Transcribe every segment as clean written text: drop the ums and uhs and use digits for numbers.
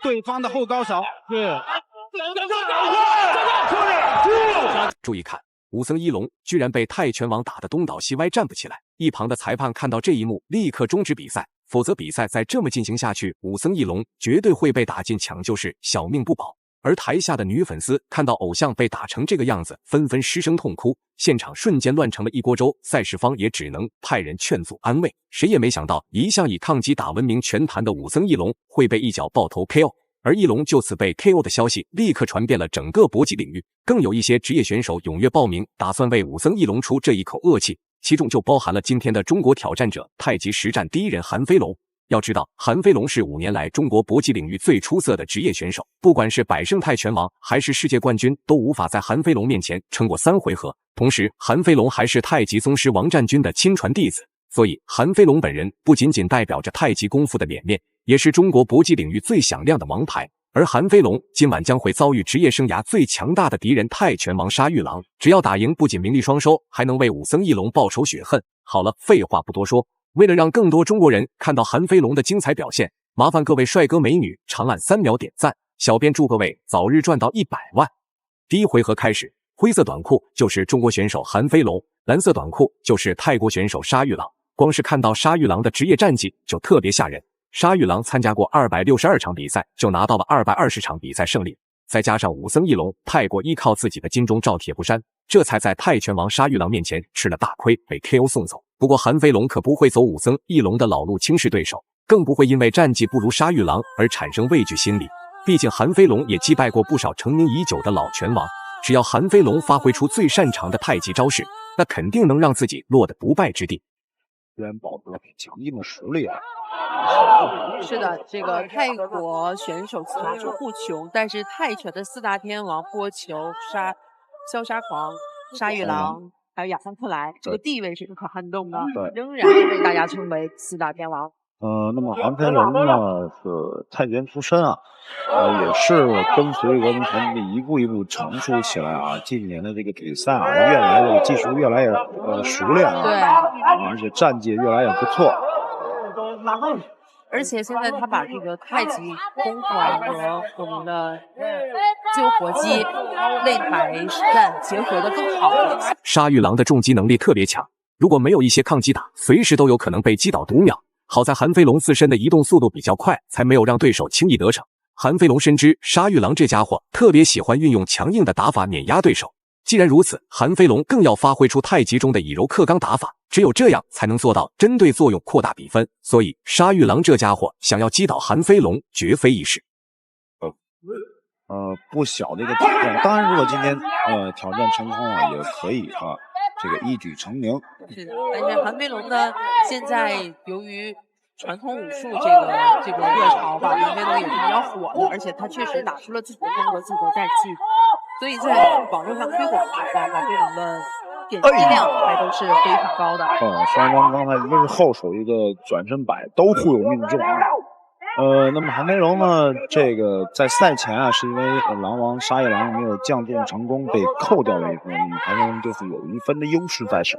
对方的后高手。是。注意看，武僧一龙居然被泰拳王打得东倒西歪，站不起来。一旁的裁判看到这一幕，立刻终止比赛，否则比赛再这么进行下去，武僧一龙绝对会被打进抢救室，小命不保。而台下的女粉丝看到偶像被打成这个样子，纷纷失声痛哭，现场瞬间乱成了一锅粥。赛事方也只能派人劝阻安慰，谁也没想到，一向以抗击打闻名拳坛的武僧一龙会被一脚爆头 KO。而一龙就此被 KO 的消息立刻传遍了整个搏击领域，更有一些职业选手踊跃报名，打算为武僧一龙出这一口恶气，其中就包含了今天的中国挑战者太极实战第一人韩飞龙。要知道，韩飞龙是5年来中国搏击领域最出色的职业选手，不管是百胜泰拳王还是世界冠军，都无法在韩飞龙面前撑过3回合。同时，韩飞龙还是太极宗师王占军的亲传弟子，所以韩飞龙本人不仅仅代表着太极功夫的脸面，也是中国搏击领域最响亮的王牌。而韩飞龙今晚将会遭遇职业生涯最强大的敌人泰拳王沙玉郎，只要打赢，不仅名利双收，还能为武僧一龙报仇雪恨。好了，废话不多说，为了让更多中国人看到韩飞龙的精彩表现，麻烦各位帅哥美女长按3秒点赞，小编祝各位早日赚到100万。第一回合开始，灰色短裤就是中国选手韩飞龙，蓝色短裤就是泰国选手沙玉郎。光是看到沙玉郎的职业战绩就特别吓人。沙玉郎参加过262场比赛，就拿到了220场比赛胜利，再加上武僧一龙太过依靠自己的金钟罩铁布衫，这才在泰拳王沙玉郎面前吃了大亏，被 KO 送走。不过韩飞龙可不会走武僧一龙的老路轻视对手，更不会因为战绩不如沙玉郎而产生畏惧心理。毕竟韩飞龙也击败过不少成名已久的老拳王，只要韩飞龙发挥出最擅长的太极招式，那肯定能让自己落得不败之地。居然保持了强劲的实力啊！是的，这个泰国选手层出不穷，但是泰拳的4大天王波球、萧沙狂、沙玉郎，还有亚桑克莱，这个地位是不可撼动的，仍然被大家称为4大天王。那么韩飞龙呢是泰拳出身啊，也是跟随文成一步一步成熟起来啊。近年的这个比赛啊，越来越技术越来越熟练啊，对，而且战绩越来越不错。而且现在他把这个太极功夫啊和我们的自由搏击、擂台实战结合的更好了。沙玉郎的重击能力特别强，如果没有一些抗击打，随时都有可能被击倒读秒。好在韩飞龙自身的移动速度比较快，才没有让对手轻易得逞。韩飞龙深知沙玉郎这家伙特别喜欢运用强硬的打法碾压对手，既然如此，韩飞龙更要发挥出太极中的以柔克刚打法，只有这样才能做到针对作用扩大比分。所以沙玉郎这家伙想要击倒韩飞龙绝非易事。不小的一个挑战。当然，如果今天挑战成功啊，也可以啊，这个一举成名。是的，但是韩飞龙呢，现在由于传统武术这个热潮吧，韩飞龙也是比较火的，而且他确实打出了自己的风格、自己的战绩，所以在网络上推广韩飞龙的点击量还都是非常高的。双方刚才一个是后手，一个转身摆，都互有命中啊。那么韩飞龙呢，这个在赛前啊，是因为狼王沙叶狼没有降重成功，被扣掉了1分，韩飞龙就是有1分的优势在手。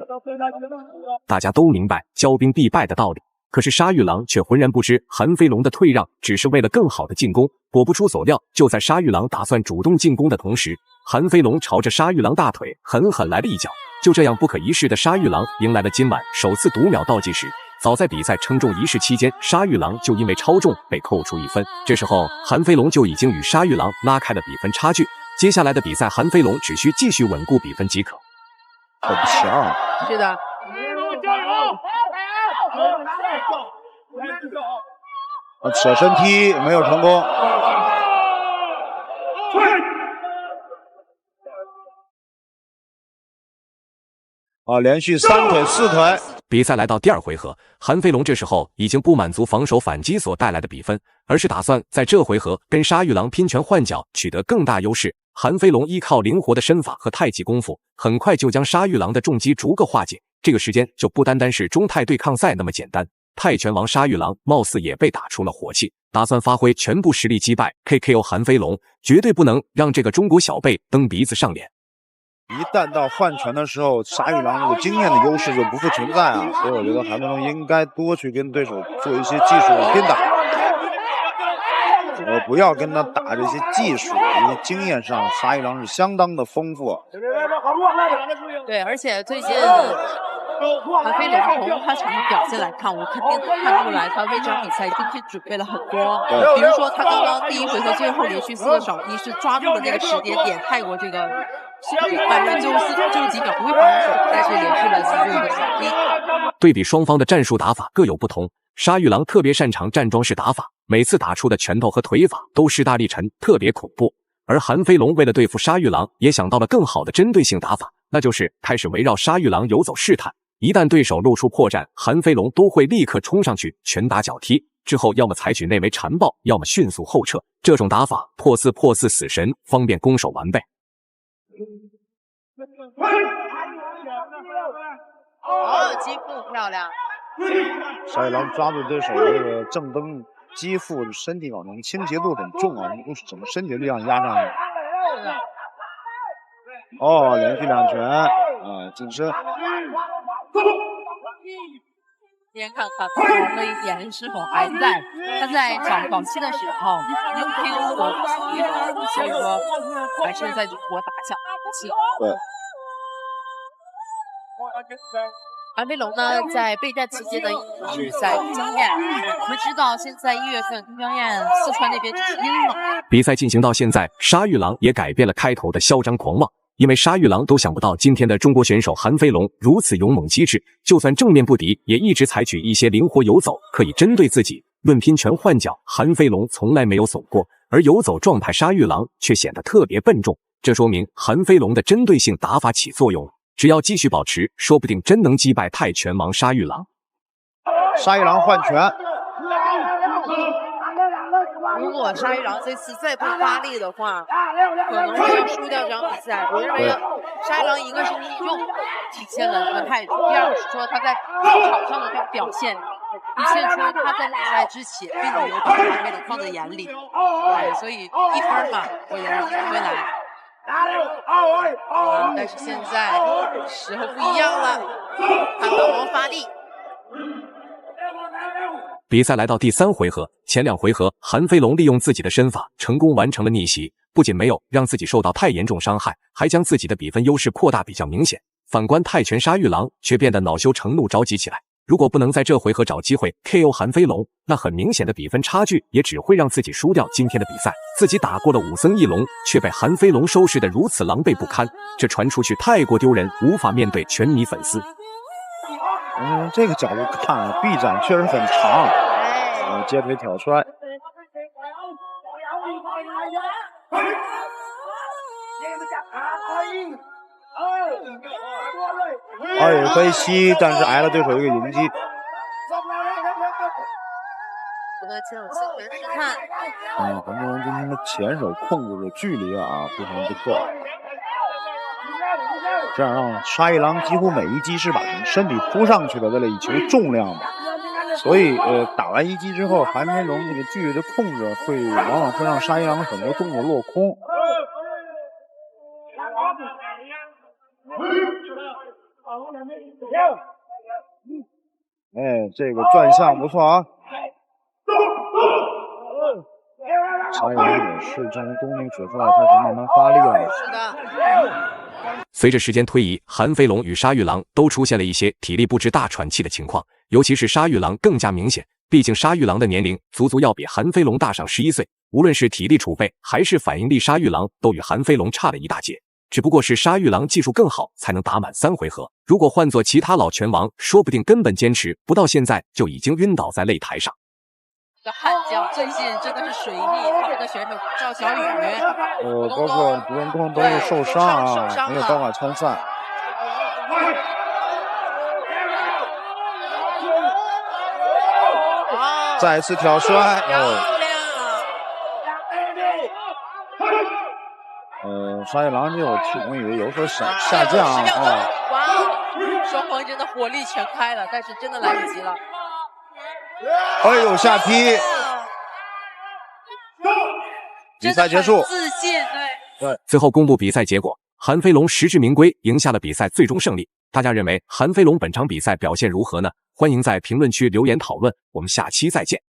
大家都明白骄兵必败的道理，可是沙玉郎却浑然不知韩飞龙的退让只是为了更好的进攻。果不出所料，就在沙玉郎打算主动进攻的同时，韩飞龙朝着沙玉郎大腿狠狠来了一脚。就这样不可一世的沙玉郎迎来了今晚首次读秒倒计时。早在比赛称重仪式期间，沙玉郎就因为超重被扣除1分。这时候韩飞龙就已经与沙玉郎拉开了比分差距。接下来的比赛，韩飞龙只需继续稳固比分即可。很强，是的。舍身踢没有成功。连续3腿4腿。比赛来到第2回合，韩飞龙这时候已经不满足防守反击所带来的比分，而是打算在这回合跟沙玉郎拼拳换脚，取得更大优势。韩飞龙依靠灵活的身法和太极功夫，很快就将沙玉郎的重击逐个化解。这个时间就不单单是中泰对抗赛那么简单，泰拳王沙玉郎貌似也被打出了火气，打算发挥全部实力击败 KKO 韩飞龙，绝对不能让这个中国小辈蹬鼻子上脸。一旦到换拳的时候，沙玉郎这个经验的优势就不复存在啊，所以我觉得韩飞龙应该多去跟对手做一些技术的拼打。不要跟他打这些技术，因为经验上沙一郎是相当的丰富。对，而且最近韩飞龙从他场上表现来看，我肯定能看出来他为这场比赛精心准备了很多。比如说他刚刚第一回合最后连续4个扫地是抓住了那个时间点，泰国这个反正就是几秒不会防守，但是连续了4个扫地。对比双方的战术打法各有不同，沙玉郎特别擅长站桩式打法，每次打出的拳头和腿法都势大力沉，特别恐怖。而韩飞龙为了对付沙玉郎，也想到了更好的针对性打法，那就是开始围绕沙玉郎游走试探。一旦对手露出破绽，韩飞龙都会立刻冲上去拳打脚踢，之后要么采取内围缠抱，要么迅速后撤。这种打法破四死神，方便攻守完备。击腹漂亮。沙一郎抓住对手这个正蹬击腹，身体往上倾斜度很重啊，用整个身体力量压上去。连续2拳近身。先看看他的眼是否还在。他在早期的时候用 KO 过5一龙，所以说还是在中国打响气。对。韩飞龙呢，在备战期间呢，一直在经验。我们知道，现在1月份中央院四川那边就是阴冷。比赛进行到现在，沙玉郎也改变了开头的嚣张狂妄。因为沙玉郎都想不到今天的中国选手韩飞龙如此勇猛机智，就算正面不敌，也一直采取一些灵活游走，可以针对自己。论拼拳换脚，韩飞龙从来没有怂过，而游走状态沙玉郎却显得特别笨重。这说明韩飞龙的针对性打法起作用了，只要继续保持，说不定真能击败泰拳王沙玉郎。沙一郎换拳。如果沙一郎这次再不发力的话，可能会要输掉这场比赛。我认为沙一郎一个是体重体现了他的态度，第二个是说他在场上的这种表现，体现出他在比赛之前并没有把韩飞龙放在眼里。所以1分嘛，我也让赢回来。但是现在时候不一样了，韩飞龙发力。比赛来到第3回合，前2回合韩飞龙利用自己的身法成功完成了逆袭，不仅没有让自己受到太严重伤害，还将自己的比分优势扩大比较明显。反观泰拳沙玉郎却变得恼羞成怒，着急起来。如果不能在这回合找机会 KO 韩飞龙，那很明显的比分差距也只会让自己输掉今天的比赛。自己打过了武僧一龙，却被韩飞龙收拾得如此狼狈不堪，这传出去太过丢人，无法面对拳迷粉丝。这个角度看啊，臂展确实很长。接腿挑摔。可以吸，但是挨了对手一个迎击。不能前手轻拳试探。韩飞龙今天的前手控制的距离非常不错。这样让沙一郎几乎每一击是把身体扑上去的，为了以求重量嘛。所以打完一击之后，韩飞龙这个距离的控制往往会让沙一郎很多动作落空。这个转向不错啊。沙一郎也是正如东尼指出来，开始慢慢发力了。是的。随着时间推移，韩飞龙与沙玉郎都出现了一些体力不支、大喘气的情况，尤其是沙玉郎更加明显。毕竟沙玉郎的年龄足足要比韩飞龙大上11岁，无论是体力储备还是反应力，沙玉郎都与韩飞龙差了一大截。只不过是沙玉郎技术更好，才能打满3回合。如果换做其他老拳王，说不定根本坚持不到现在就已经晕倒在擂台上。这悍将最近真的是水逆，他们的选手赵小雨，包括独轮功都是受伤没有办法参赛。再次挑摔，沙一郎这种体重也有所下降双方真的火力全开了，但是真的来不及了。下劈，比赛结束。自信，对。最后公布比赛结果，韩飞龙实至名归，赢下了比赛最终胜利。大家认为韩飞龙本场比赛表现如何呢？欢迎在评论区留言讨论，我们下期再见。